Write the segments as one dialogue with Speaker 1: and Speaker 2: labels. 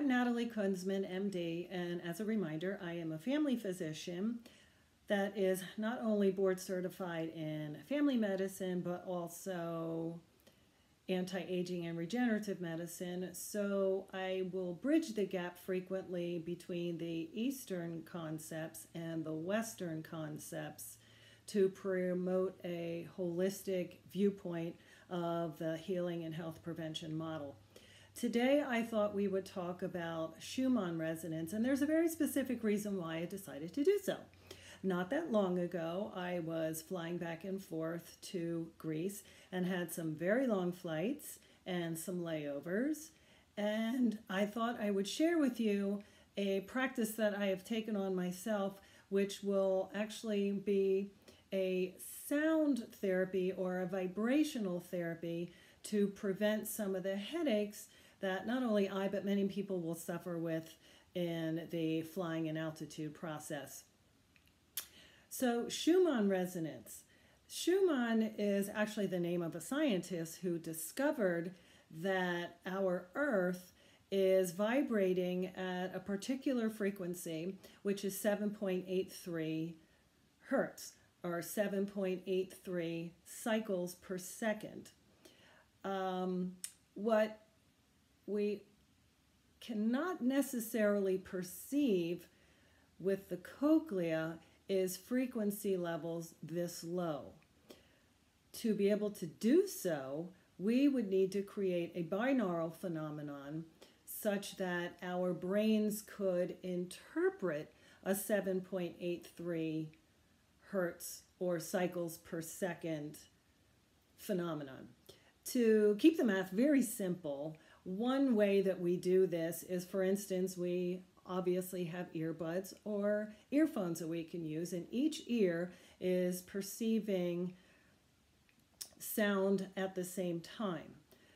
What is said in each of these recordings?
Speaker 1: I'm Natalie Kunsman, MD, and as a reminder, I am a family physician that is not only board certified in family medicine, but also anti-aging and regenerative medicine. So I will bridge the gap frequently between the Eastern concepts and the Western concepts to promote a holistic viewpoint of the healing and health prevention model. Today I thought we would talk about Schumann resonance, and there's a very specific reason why I decided to do so. Not that long ago, I was flying back and forth to Greece and had some very long flights and some layovers, and I thought I would share with you a practice that I have taken on myself, which will actually be a sound therapy or a vibrational therapy to prevent some of the headaches that not only I, but many people will suffer with in the flying and altitude process. So Schumann resonance. Schumann is actually the name of a scientist who discovered that our Earth is vibrating at a particular frequency, which is 7.83 hertz, or 7.83 cycles per second. What we cannot necessarily perceive with the cochlea is frequency levels this low. To be able to do so, we would need to create a binaural phenomenon such that our brains could interpret a 7.83 hertz or cycles per second phenomenon. To keep the math very simple, one way that we do this is, for instance, we obviously have earbuds or earphones that we can use, and each ear is perceiving sound at the same time.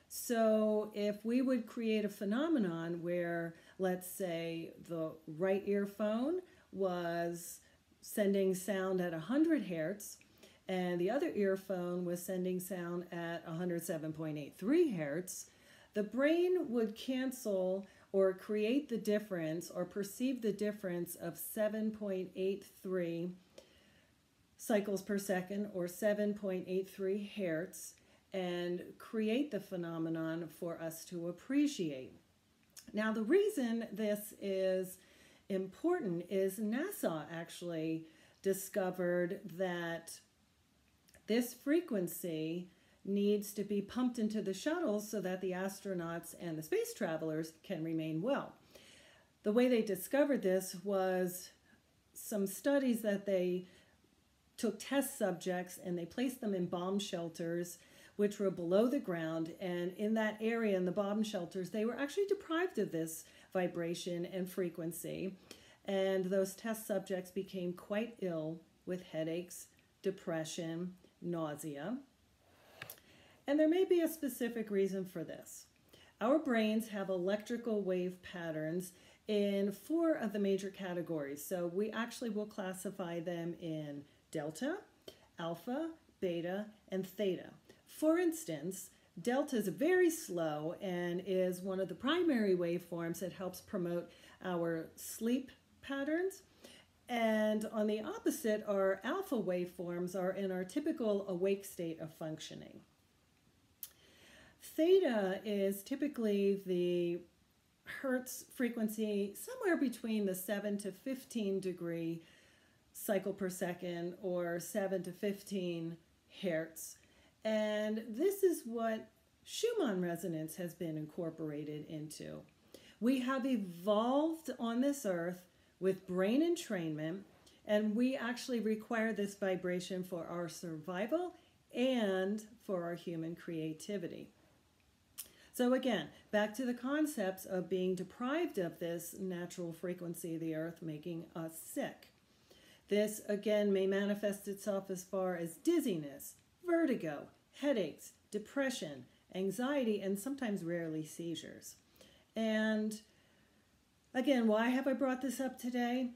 Speaker 1: So if we would create a phenomenon where, let's say, the right earphone was sending sound at 100 hertz and the other earphone was sending sound at 107.83 hertz, the brain would cancel or create the difference or perceive the difference of 7.83 cycles per second or 7.83 hertz and create the phenomenon for us to appreciate. Now, the reason this is important is NASA actually discovered that this frequency needs to be pumped into the shuttles so that the astronauts and the space travelers can remain well. The way they discovered this was some studies that they took test subjects and they placed them in bomb shelters which were below the ground, and in that area in the bomb shelters they were actually deprived of this vibration and frequency, and those test subjects became quite ill with headaches, depression, nausea. And there may be a specific reason for this. Our brains have electrical wave patterns in 4 of the major categories. So we actually will classify them in delta, alpha, beta, and theta. For instance, delta is very slow and is one of the primary waveforms that helps promote our sleep patterns. And on the opposite, our alpha waveforms are in our typical awake state of functioning. Theta is typically the hertz frequency somewhere between the 7 to 15 degree cycle per second or 7 to 15 hertz. And this is what Schumann resonance has been incorporated into. We have evolved on this earth with brain entrainment, and we actually require this vibration for our survival and for our human creativity. So again, back to the concepts of being deprived of this natural frequency of the earth, making us sick. This again may manifest itself as far as dizziness, vertigo, headaches, depression, anxiety, and sometimes rarely seizures. And again, why have I brought this up today?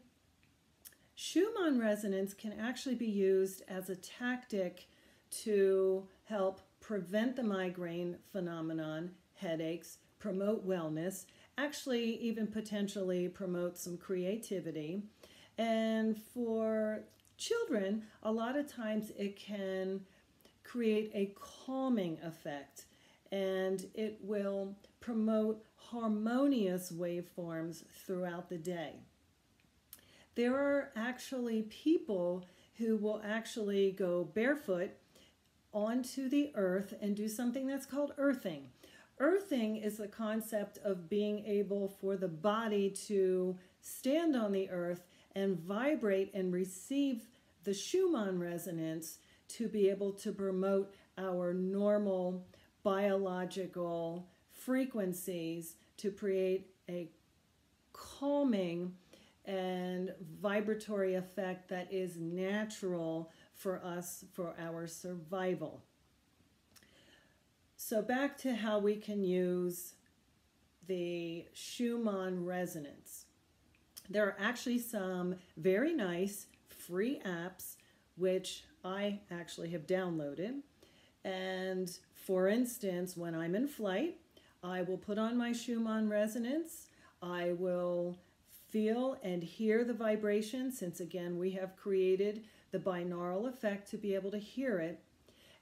Speaker 1: Schumann resonance can actually be used as a tactic to help prevent the migraine phenomenon, headaches, promote wellness, actually even potentially promote some creativity. And for children, a lot of times it can create a calming effect, and it will promote harmonious waveforms throughout the day. There are actually people who will actually go barefoot onto the earth and do something that's called earthing. Earthing is the concept of being able for the body to stand on the earth and vibrate and receive the Schumann resonance to be able to promote our normal biological frequencies to create a calming and vibratory effect that is natural for us for our survival. So back to how we can use the Schumann resonance. There are actually some very nice free apps which I actually have downloaded. And for instance, when I'm in flight, I will put on my Schumann resonance. I will feel and hear the vibration, since again we have created the binaural effect to be able to hear it.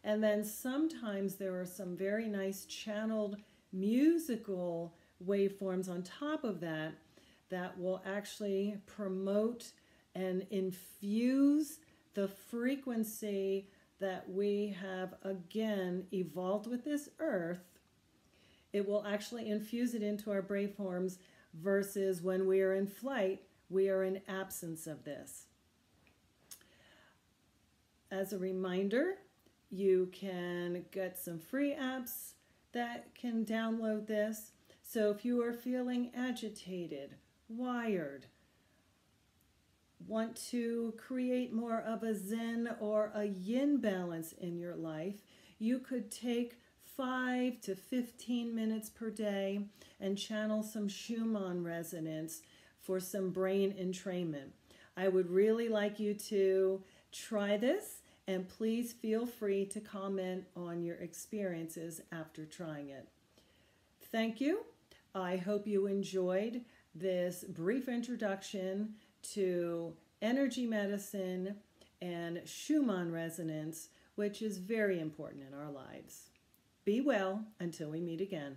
Speaker 1: And then sometimes there are some very nice channeled musical waveforms on top of that that will actually promote and infuse the frequency that we have again evolved with this earth. It will actually infuse it into our waveforms versus when we are in flight, we are in absence of this. As a reminder, you can get some free apps that can download this. So if you are feeling agitated, wired, want to create more of a Zen or a Yin balance in your life, you could take 5 to 15 minutes per day and channel some Schumann resonance for some brain entrainment. I would really like you to try this, and please feel free to comment on your experiences after trying it. Thank you. I hope you enjoyed this brief introduction to energy medicine and Schumann resonance, which is very important in our lives. Be well until we meet again.